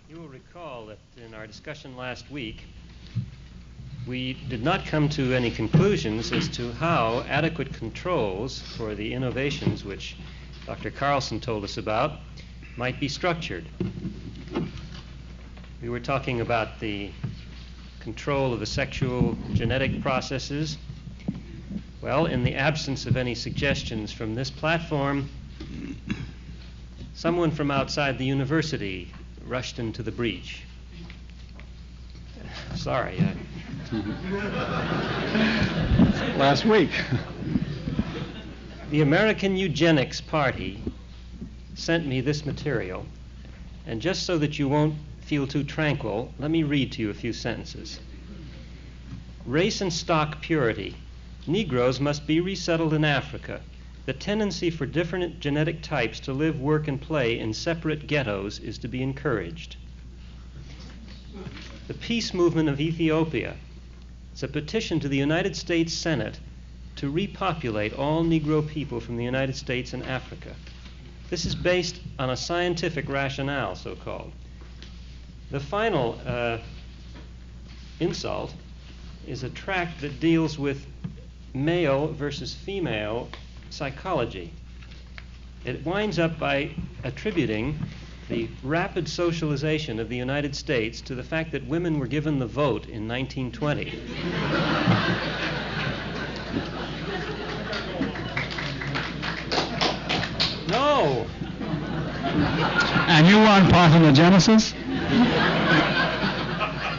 You will recall that in our discussion last week, we did not come to any conclusions as to how adequate controls for the innovations which Dr. Carlson told us about might be structured. We were talking about the control of the sexual genetic processes. Well, in the absence of any suggestions from this platform, someone from outside the university rushed into the breach. Sorry. Last week. The American Eugenics Party sent me this material, and just so that you won't feel too tranquil, let me read to you a few sentences. Race and stock purity. Negroes must be resettled in Africa. The tendency for different genetic types to live, work, and play in separate ghettos is to be encouraged. The peace movement of Ethiopia. It's a petition to the United States Senate to repopulate all Negro people from the United States and Africa. This is based on a scientific rationale, so-called. The final insult is a tract that deals with male versus female psychology. It winds up by attributing the rapid socialization of the United States to the fact that women were given the vote in 1920. No! And you want parthenogenesis?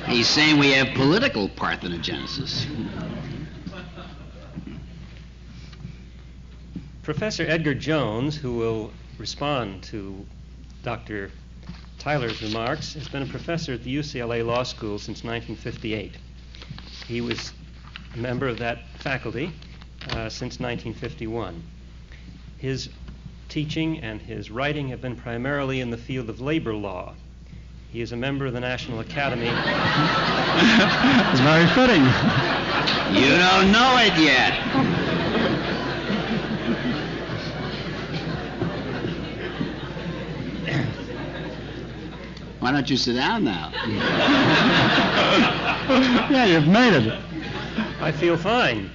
He's saying we have political parthenogenesis. Professor Edgar Jones, who will respond to Dr. Tyler's remarks, has been a professor at the UCLA Law School since 1958. He was a member of that faculty since 1951. His teaching and his writing have been primarily in the field of labor law. He is a member of the National Academy. It's very fitting. You don't know it yet. Why don't you sit down now? Yeah, you've made it. I feel fine.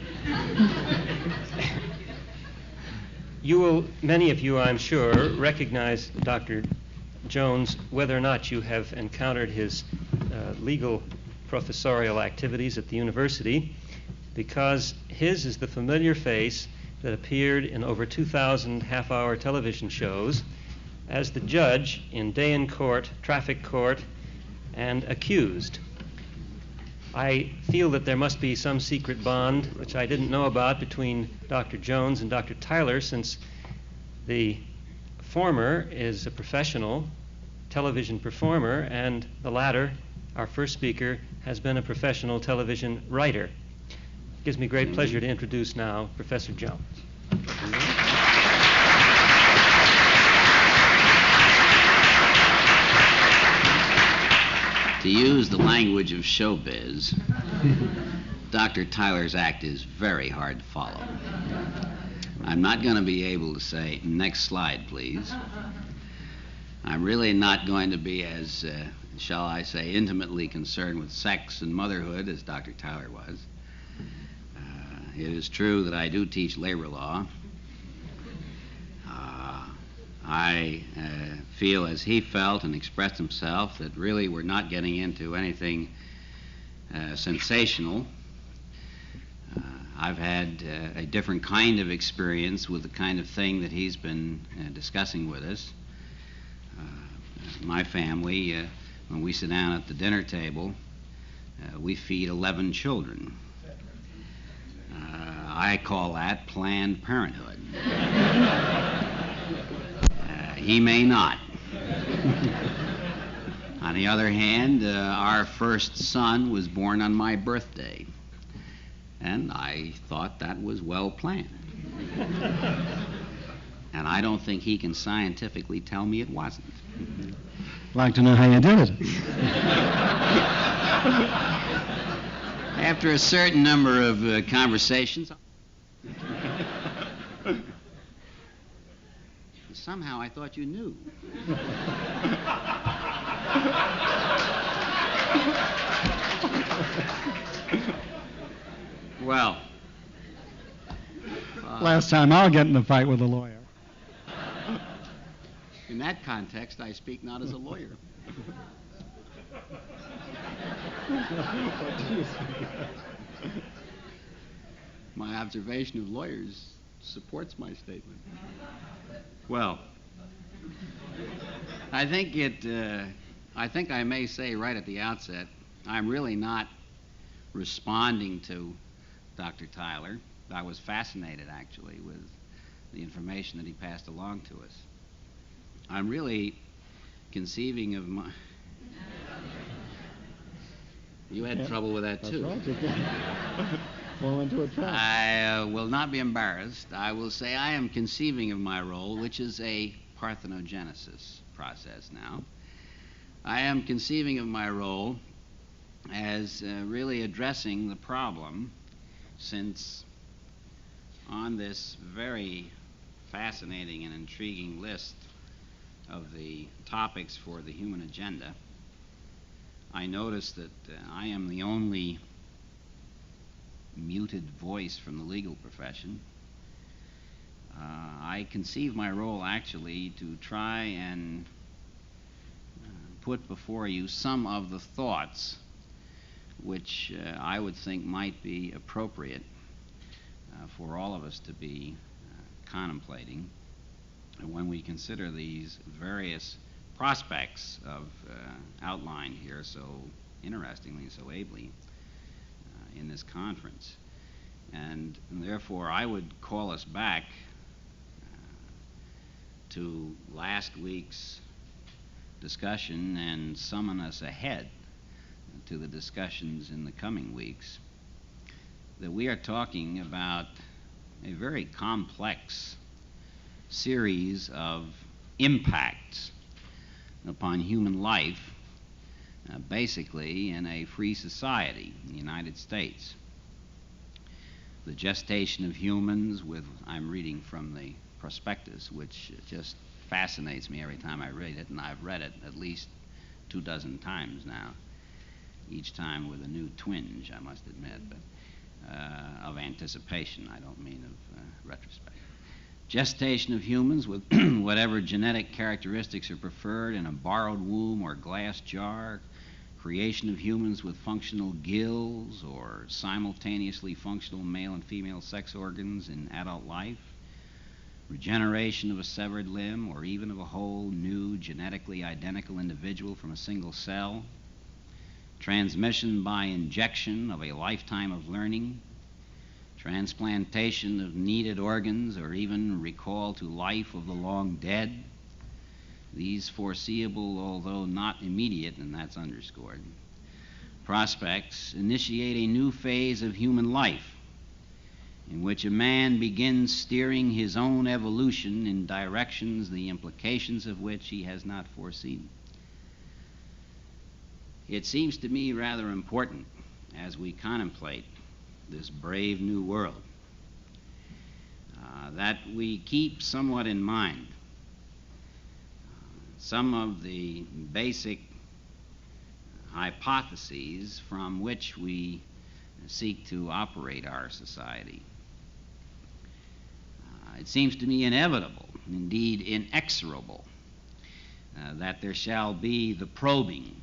You will, many of you, I'm sure, recognize Dr. Jones, whether or not you have encountered his legal professorial activities at the university, because his is the familiar face that appeared in over 2,000 half-hour television shows as the judge in day in court, traffic court, and accused. I feel that there must be some secret bond, which I didn't know about, between Dr. Jones and Dr. Tyler, since the former is a professional television performer, and the latter, our first speaker, has been a professional television writer. It gives me great pleasure to introduce now Professor Jones. To use the language of showbiz, Dr. Tyler's act is very hard to follow. I'm not going to be able to say, next slide, please. I'm really not going to be as, shall I say, intimately concerned with sex and motherhood as Dr. Tyler was. It is true that I do teach labor law. I feel as he felt and expressed himself that really we're not getting into anything sensational. I've had a different kind of experience with the kind of thing that he's been discussing with us. My family, when we sit down at the dinner table, we feed 11 children. I call that Planned Parenthood. He may not. On the other hand, our first son was born on my birthday, and I thought that was well planned. And I don't think he can scientifically tell me it wasn't. I'd like to know how you did it. After a certain number of conversations, somehow I thought you knew. Well, Last time I'll get in a fight with a lawyer. in that context, I speak not as a lawyer. My observation of lawyers supports my statement. Well, I think I may say right at the outset, I'm really not responding to Dr. Tyler. I was fascinated, actually, with the information that he passed along to us. I'm really conceiving of my... You had trouble with that, too. That's right. You fall into a trap. I will not be embarrassed. I will say I am conceiving of my role, which is a parthenogenesis process now. I am conceiving of my role as really addressing the problem, since on this very fascinating and intriguing list of the topics for the human agenda, I noticed that I am the only muted voice from the legal profession. I conceive my role actually to try and put before you some of the thoughts which I would think might be appropriate for all of us to be contemplating when we consider these various prospects of outlined here so interestingly, so ably in this conference. And therefore, I would call us back to last week's discussion and summon us ahead to the discussions in the coming weeks, that we are talking about a very complex series of impacts upon human life, basically in a free society in the United States. The gestation of humans with, I'm reading from the prospectus, which just fascinates me every time I read it, and I've read it at least 24 times now, each time with a new twinge, I must admit, but of anticipation, I don't mean of retrospect. Gestation of humans with whatever genetic characteristics are preferred in a borrowed womb or glass jar, creation of humans with functional gills or simultaneously functional male and female sex organs in adult life, regeneration of a severed limb or even of a whole new genetically identical individual from a single cell, transmission by injection of a lifetime of learning, transplantation of needed organs or even recall to life of the long dead. These foreseeable, although not immediate, and that's underscored, prospects initiate a new phase of human life in which a man begins steering his own evolution in directions the implications of which he has not foreseen. It seems to me rather important as we contemplate this brave new world that we keep somewhat in mind some of the basic hypotheses from which we seek to operate our society. It seems to me inevitable, indeed inexorable, that there shall be the probing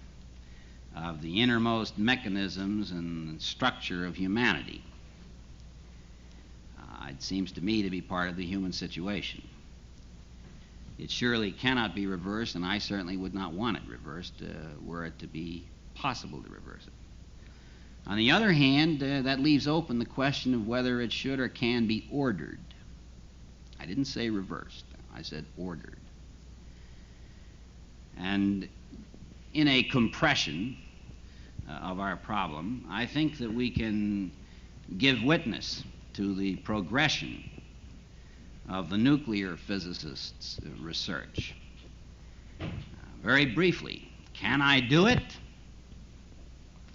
of the innermost mechanisms and structure of humanity. It seems to me to be part of the human situation. It surely cannot be reversed, and I certainly would not want it reversed were it to be possible to reverse it. On the other hand, that leaves open the question of whether it should or can be ordered. I didn't say reversed, I said ordered. And in a compression of our problem, I think that we can give witness to the progression of the nuclear physicists' research. Very briefly, can I do it?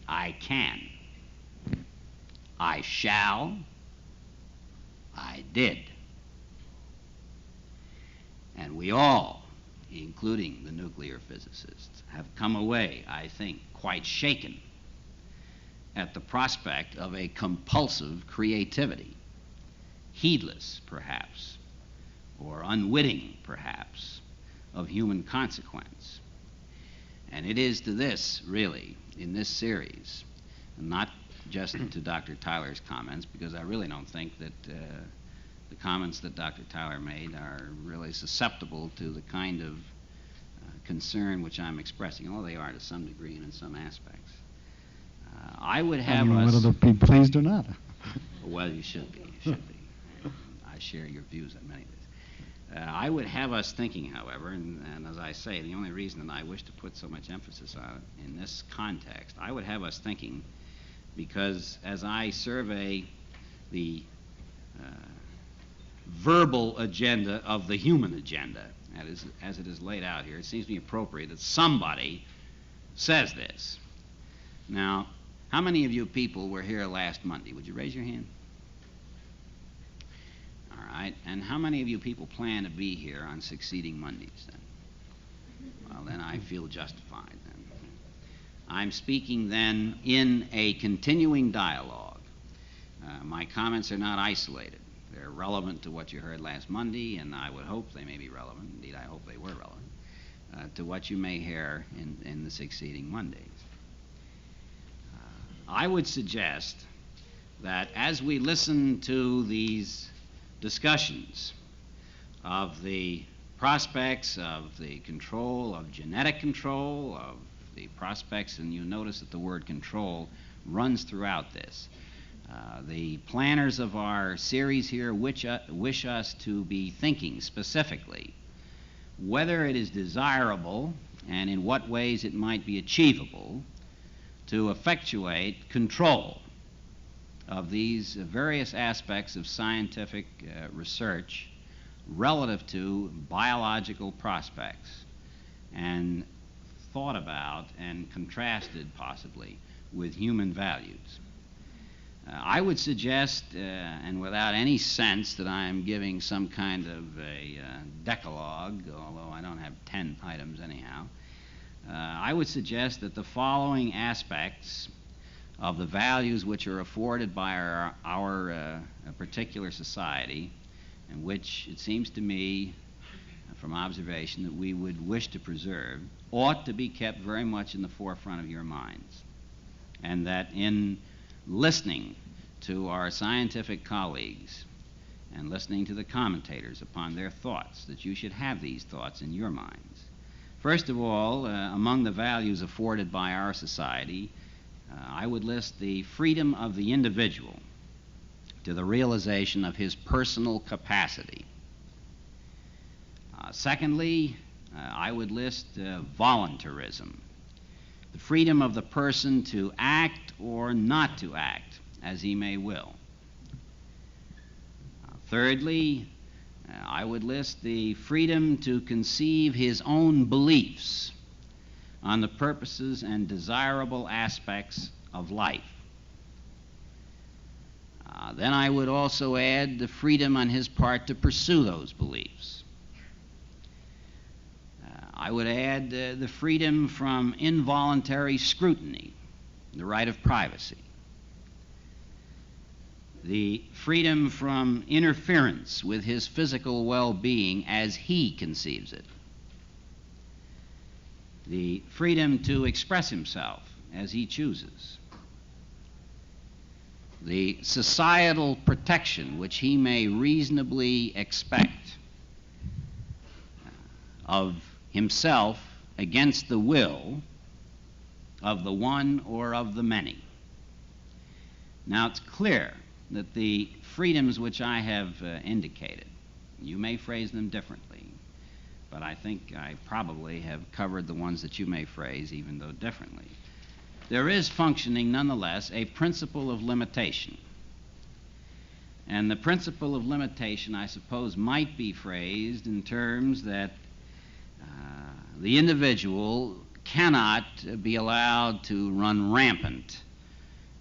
I can. I shall. I did. And we all, including the nuclear physicists, have come away, I think, quite shaken at the prospect of a compulsive creativity, heedless perhaps, or unwitting perhaps, of human consequence. And it is to this, really, in this series, not just to Dr. Tyler's comments, because I really don't think that the comments that Dr. Tyler made are really susceptible to the kind of concern which I'm expressing, although they are to some degree and in some aspects. I would have I don't know us... whether to be pleased or not. Well, you should be. You should be. I share your views on many things. I would have us thinking, however, and as I say, the only reason that I wish to put so much emphasis on it in this context, I would have us thinking because as I survey the verbal agenda of the human agenda, as it is laid out here, it seems to me appropriate that somebody says this. Now, how many of you people were here last Monday? Would you raise your hand? All right. And how many of you people plan to be here on succeeding Mondays then? Well, then I feel justified then. I'm speaking then in a continuing dialogue. My comments are not isolated. They're relevant to what you heard last Monday, and I would hope they may be relevant. Indeed, I hope they were relevant to what you may hear in the succeeding Mondays. I would suggest that as we listen to these discussions of the prospects of the control, of genetic control, of the prospects, and you notice that the word control runs throughout this. The planners of our series here wish us to be thinking specifically whether it is desirable and in what ways it might be achievable to effectuate control of these various aspects of scientific research relative to biological prospects and thought about and contrasted possibly with human values. I would suggest, and without any sense that I'm giving some kind of a decalogue, although I don't have 10 items anyhow, I would suggest that the following aspects of the values which are afforded by our particular society, and which it seems to me from observation that we would wish to preserve, ought to be kept very much in the forefront of your minds. And that in listening to our scientific colleagues and listening to the commentators upon their thoughts, that you should have these thoughts in your minds. First of all, among the values afforded by our society, I would list the freedom of the individual to the realization of his personal capacity. Secondly, I would list voluntarism, the freedom of the person to act or not to act as he may will. Thirdly, I would list the freedom to conceive his own beliefs on the purposes and desirable aspects of life. Then I would also add the freedom on his part to pursue those beliefs. I would add the freedom from involuntary scrutiny, the right of privacy, the freedom from interference with his physical well-being as he conceives it, the freedom to express himself as he chooses, the societal protection which he may reasonably expect of himself against the will of the one or of the many. Now, it's clear that the freedoms which I have indicated, you may phrase them differently, but I think I probably have covered the ones that you may phrase even though differently. There is functioning, nonetheless, a principle of limitation. And the principle of limitation, I suppose, might be phrased in terms that the individual cannot be allowed to run rampant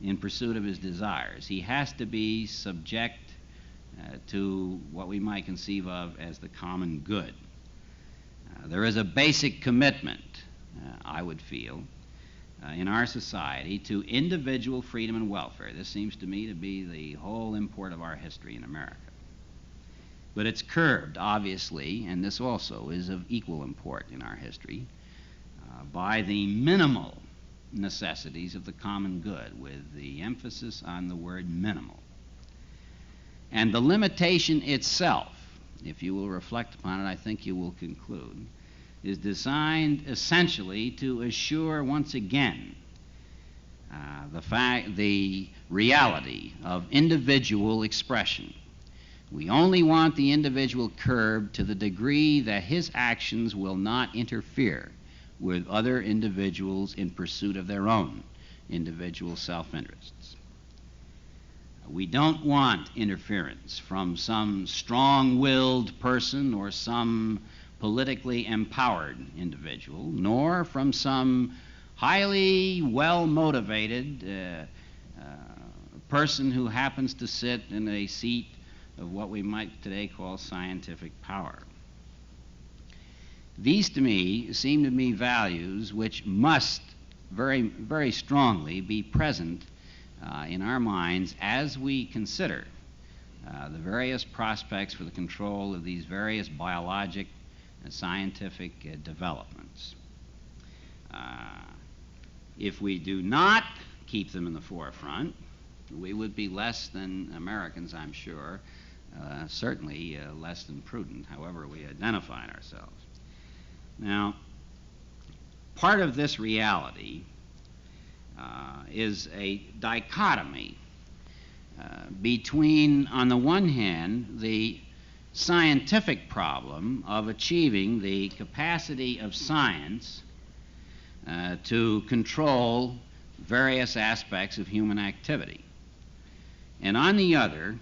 in pursuit of his desires. He has to be subject to what we might conceive of as the common good. There is a basic commitment, I would feel, in our society to individual freedom and welfare. This seems to me to be the whole import of our history in America. But it's curbed, obviously, and this also is of equal import in our history, by the minimal necessities of the common good, with the emphasis on the word minimal. And the limitation itself, if you will reflect upon it, I think you will conclude, is designed essentially to assure once again the reality of individual expression. We only want the individual curbed to the degree that his actions will not interfere with other individuals in pursuit of their own individual self-interests. We don't want interference from some strong-willed person or some politically empowered individual, nor from some highly well-motivated person who happens to sit in a seat of what we might today call scientific power. These, to me, seem to me values which must very, very strongly be present in our minds as we consider the various prospects for the control of these various biologic and scientific developments. If we do not keep them in the forefront, we would be less than Americans, I'm sure, certainly less than prudent, however we identify ourselves. Now, part of this reality is a dichotomy between, on the one hand, the scientific problem of achieving the capacity of science to control various aspects of human activity, and on the other,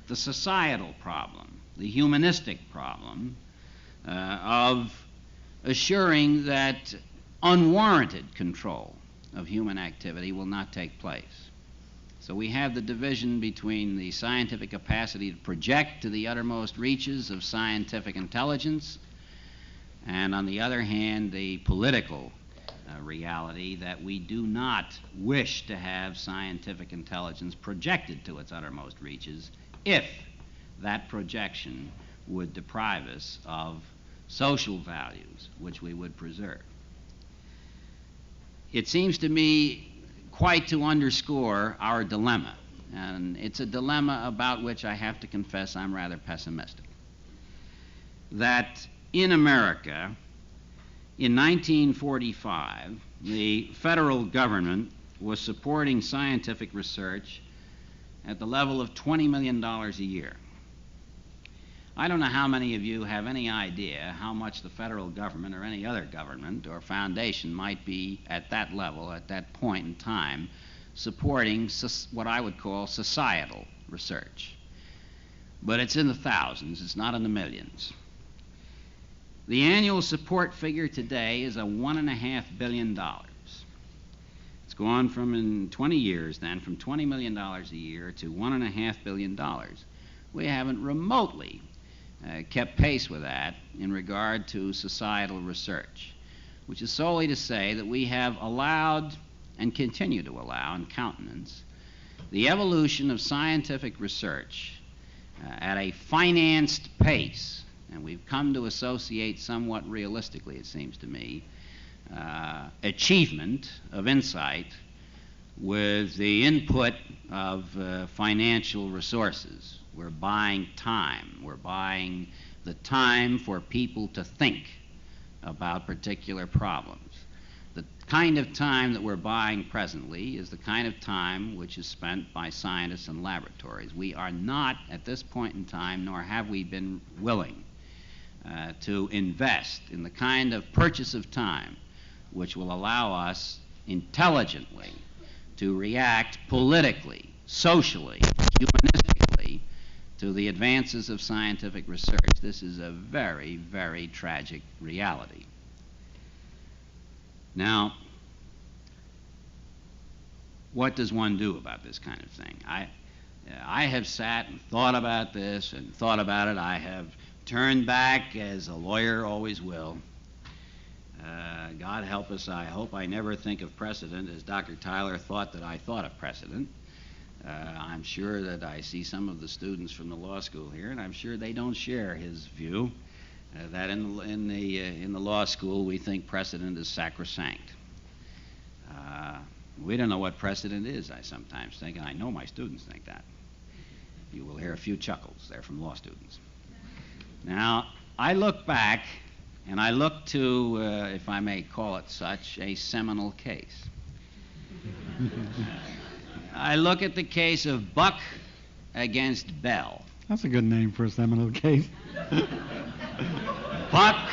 the societal problem, the humanistic problem of assuring that unwarranted control of human activity will not take place. So we have the division between the scientific capacity to project to the uttermost reaches of scientific intelligence, and on the other hand, the political reality that we do not wish to have scientific intelligence projected to its uttermost reaches if that projection would deprive us of social values which we would preserve. It seems to me quite to underscore our dilemma, and it's a dilemma about which I have to confess I'm rather pessimistic, that in America in 1945 the federal government was supporting scientific research at the level of $20 million a year. I don't know how many of you have any idea how much the federal government or any other government or foundation might be at that level, at that point in time, supporting what I would call societal research. But it's in the thousands, it's not in the millions. The annual support figure today is $1.5 billion. It's gone from, in 20 years then, from $20 million a year to $1.5 billion. We haven't remotely kept pace with that in regard to societal research, which is solely to say that we have allowed and continue to allow and countenance the evolution of scientific research at a financed pace, and we've come to associate somewhat realistically, it seems to me, achievement of insight with the input of financial resources. We're buying time. We're buying the time for people to think about particular problems. The kind of time that we're buying presently is the kind of time which is spent by scientists in laboratories. We are not, at this point in time, nor have we been willing to invest in the kind of purchase of time which will allow us intelligently to react politically, socially, humanistically to the advances of scientific research. This is a very, very tragic reality. Now, what does one do about this kind of thing? I have sat and thought about this and thought about it. I have turned back, as a lawyer always will, God help us, I hope I never think of precedent as Dr. Tyler thought that I thought of precedent. I'm sure that I see some of the students from the law school here, and I'm sure they don't share his view that in the law school we think precedent is sacrosanct. We don't know what precedent is, I sometimes think, and I know my students think that. You will hear a few chuckles there from law students. Now, I look back, and I look to, if I may call it such, a seminal case. I look at the case of Buck against Bell. That's a good name for a seminal case. Buck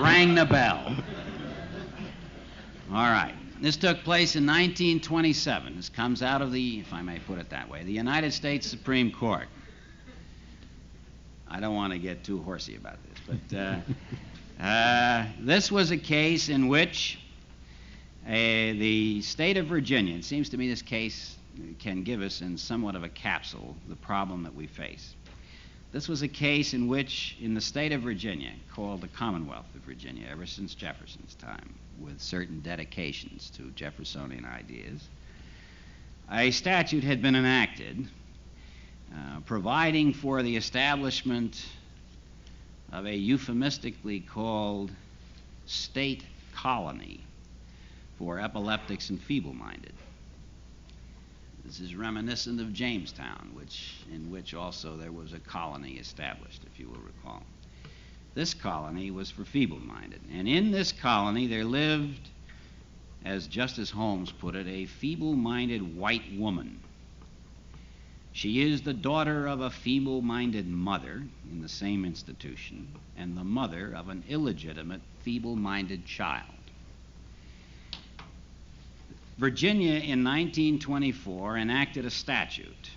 rang the bell. All right. This took place in 1927. This comes out of the, if I may put it that way, the United States Supreme Court. I don't want to get too horsey about this, but this was a case in which the state of Virginia, it seems to me this case can give us in somewhat of a capsule the problem that we face. This was a case in which, in the state of Virginia, called the Commonwealth of Virginia ever since Jefferson's time, with certain dedications to Jeffersonian ideas, a statute had been enacted providing for the establishment of a euphemistically called state colony for epileptics and feeble-minded. This is reminiscent of Jamestown, in which also there was a colony established, if you will recall. This colony was for feeble-minded, and in this colony there lived, as Justice Holmes put it, a feeble-minded white woman. She is the daughter of a feeble-minded mother in the same institution, and the mother of an illegitimate feeble-minded child. Virginia in 1924 enacted a statute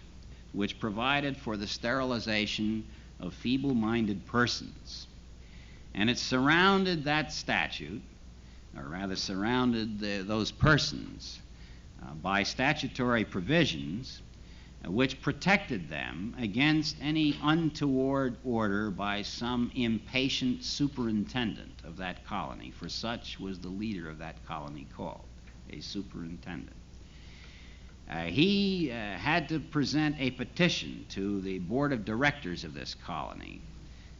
which provided for the sterilization of feeble-minded persons. And it surrounded that statute, or rather surrounded those persons, by statutory provisions which protected them against any untoward order by some impatient superintendent of that colony, for such was the leader of that colony called, a superintendent. He had to present a petition to the board of directors of this colony.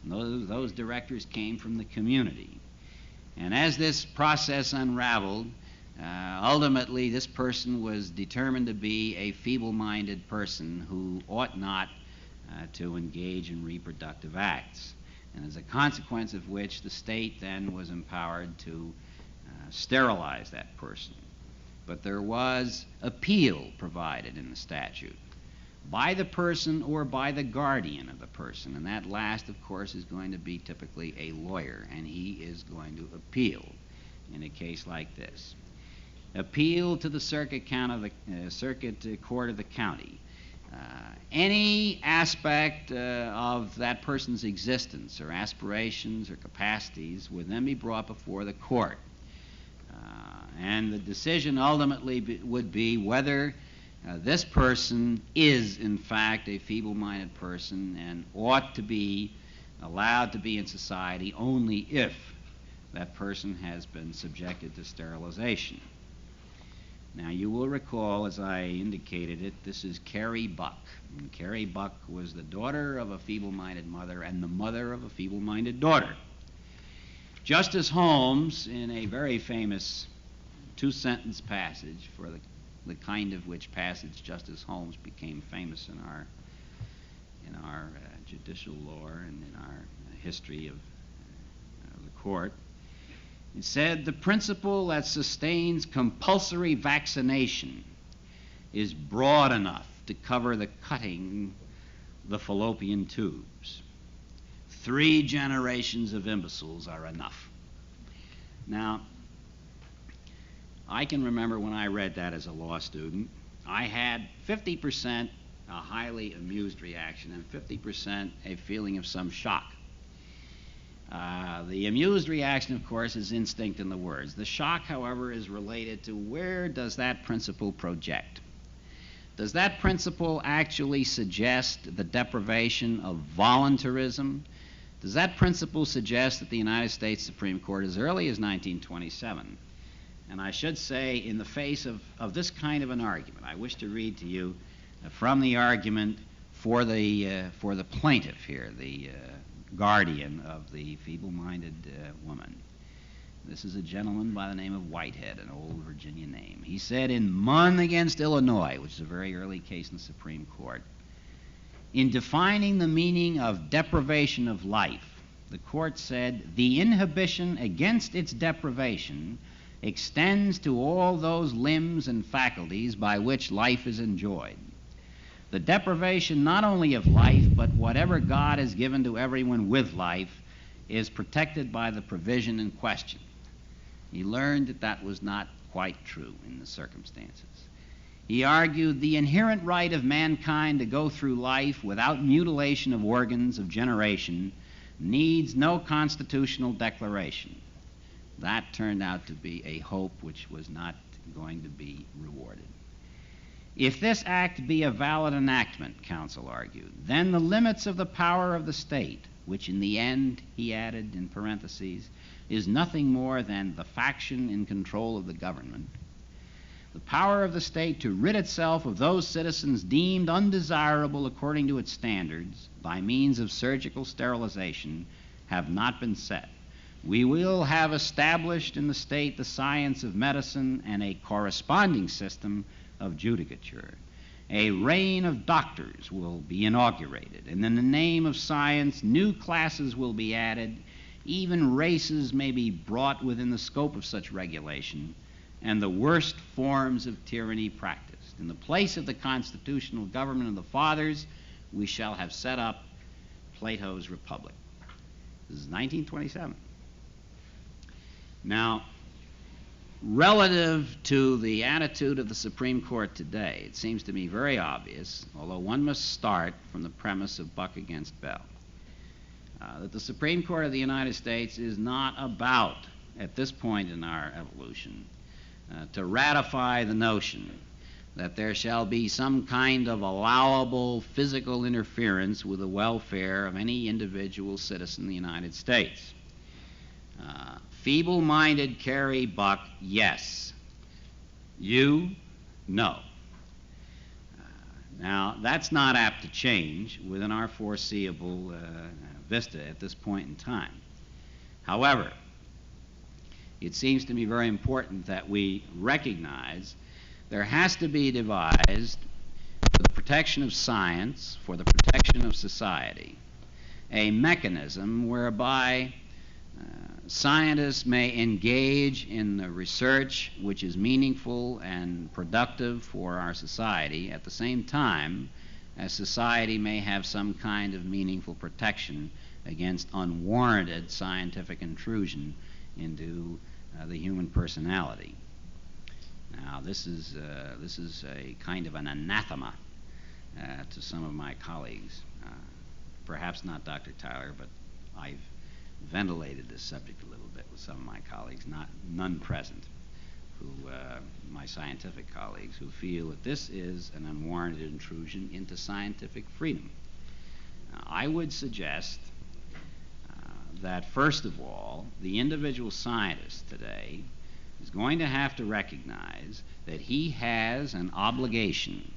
And those directors came from the community. And as this process unraveled, ultimately this person was determined to be a feeble-minded person who ought not to engage in reproductive acts. And as a consequence of which, the state then was empowered to sterilize that person. But there was appeal provided in the statute by the person or by the guardian of the person. And that last, of course, is going to be typically a lawyer, and he is going to appeal in a case like this. Appeal to the circuit court of the county. Any aspect of that person's existence or aspirations or capacities would then be brought before the court. And the decision ultimately would be whether this person is, in fact, a feeble-minded person and ought to be allowed to be in society only if that person has been subjected to sterilization. Now, you will recall, as I indicated it, this is Carrie Buck. And Carrie Buck was the daughter of a feeble-minded mother and the mother of a feeble-minded daughter. Justice Holmes, in a very famous two-sentence passage, for the kind of which passage Justice Holmes became famous in our judicial lore and in our history of the court, he said, "The principle that sustains compulsory vaccination is broad enough to cover the cutting the fallopian tubes. 3 generations of imbeciles are enough." Now, I can remember when I read that as a law student, I had 50% a highly amused reaction and 50% a feeling of some shock. The amused reaction, of course, is instinct in the words. The shock, however, is related to where does that principle project? Does that principle actually suggest the deprivation of voluntarism? Does that principle suggest that the United States Supreme Court, as early as 1927, and I should say in the face of this kind of an argument, I wish to read to you from the argument for the plaintiff here, the guardian of the feeble-minded woman. This is a gentleman by the name of Whitehead, an old Virginia name. He said in Munn against Illinois, which is a very early case in the Supreme Court, in defining the meaning of deprivation of life, the court said, the inhibition against its deprivation extends to all those limbs and faculties by which life is enjoyed. The deprivation not only of life, but whatever God has given to everyone with life, is protected by the provision in question. He learned that that was not quite true in the circumstances. He argued the inherent right of mankind to go through life without mutilation of organs of generation needs no constitutional declaration. That turned out to be a hope which was not going to be rewarded. If this act be a valid enactment, counsel argued, then the limits of the power of the state, which in the end, he added in parentheses, is nothing more than the faction in control of the government, the power of the state to rid itself of those citizens deemed undesirable according to its standards by means of surgical sterilization have not been set. We will have established in the state the science of medicine and a corresponding system of judicature. A reign of doctors will be inaugurated, and in the name of science, new classes will be added. Even races may be brought within the scope of such regulation, and the worst forms of tyranny practiced. In the place of the constitutional government of the fathers, we shall have set up Plato's Republic. This is 1927. Now, relative to the attitude of the Supreme Court today, it seems to me very obvious, although one must start from the premise of Buck against Bell, that the Supreme Court of the United States is not about, at this point in our evolution, to ratify the notion that there shall be some kind of allowable physical interference with the welfare of any individual citizen of the United States. Feeble-minded Carrie Buck, yes. You, no. Now, that's not apt to change within our foreseeable vista at this point in time. However, it seems to me very important that we recognize there has to be devised for the protection of science, for the protection of society, a mechanism whereby scientists may engage in the research which is meaningful and productive for our society at the same time as society may have some kind of meaningful protection against unwarranted scientific intrusion into the human personality. Now, this is a kind of an anathema to some of my colleagues. Perhaps not Dr. Tyler, but I've ventilated this subject a little bit with some of my colleagues, none present, my scientific colleagues, who feel that this is an unwarranted intrusion into scientific freedom. Now, I would suggest that, first of all, the individual scientist today is going to have to recognize that he has an obligation,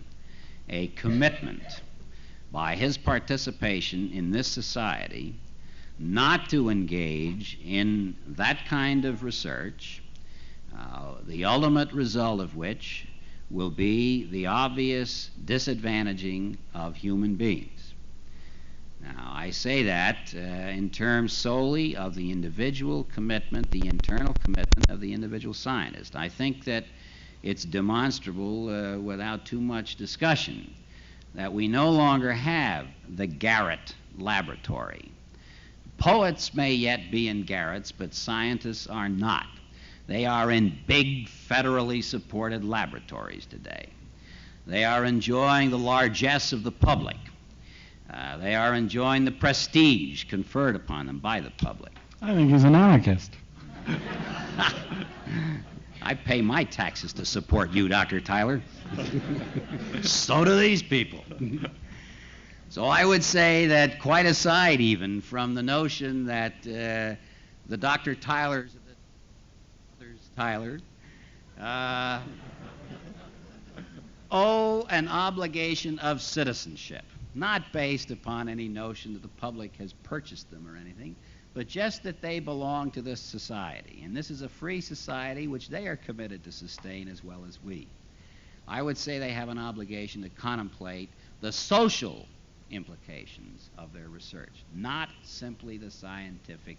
a commitment by his participation in this society not to engage in that kind of research, the ultimate result of which will be the obvious disadvantaging of human beings. Now, I say that in terms solely of the individual commitment, the internal commitment of the individual scientist. I think that it's demonstrable without too much discussion that we no longer have the garret laboratory. Poets may yet be in garrets, but scientists are not. They are in big, federally supported laboratories today. They are enjoying the largesse of the public. They are enjoying the prestige conferred upon them by the public. I think he's an anarchist. I pay my taxes to support you, Dr. Tyler. So do these people. So I would say that, quite aside even from the notion that the Dr. Tylers of the others Tyler owe an obligation of citizenship, not based upon any notion that the public has purchased them or anything, but just that they belong to this society. And this is a free society which they are committed to sustain as well as we. I would say they have an obligation to contemplate the social implications of their research, not simply the scientific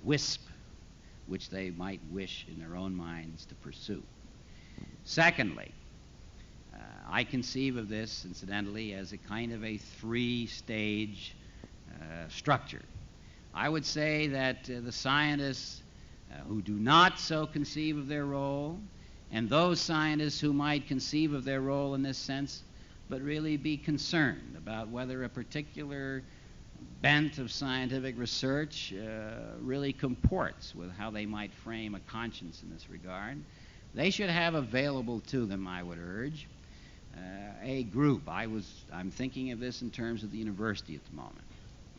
wisp which they might wish in their own minds to pursue. Secondly, I conceive of this, incidentally, as a kind of a three-stage structure. I would say that the scientists who do not so conceive of their role, and those scientists who might conceive of their role in this sense, but really be concerned about whether a particular bent of scientific research really comports with how they might frame a conscience in this regard, they should have available to them, I would urge, a group. I'm thinking of this in terms of the university at the moment,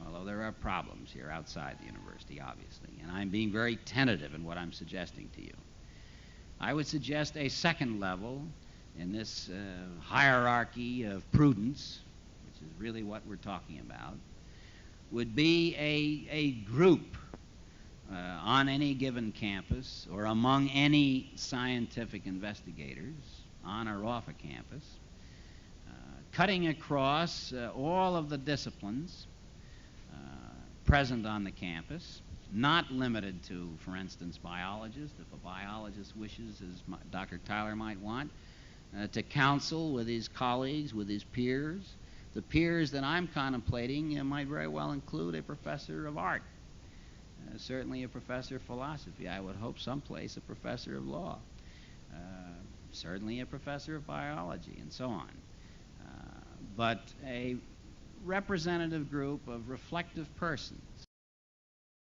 although there are problems here outside the university, obviously, and I'm being very tentative in what I'm suggesting to you. I would suggest a second level in this hierarchy of prudence, which is really what we're talking about, would be a group on any given campus or among any scientific investigators on or off a campus, cutting across all of the disciplines present on the campus, not limited to, for instance, biologists. If a biologist wishes, as Dr. Tyler might want, to counsel with his colleagues, with his peers, the peers that I'm contemplating might very well include a professor of art, certainly a professor of philosophy. I would hope someplace a professor of law, certainly a professor of biology, and so on. But a representative group of reflective persons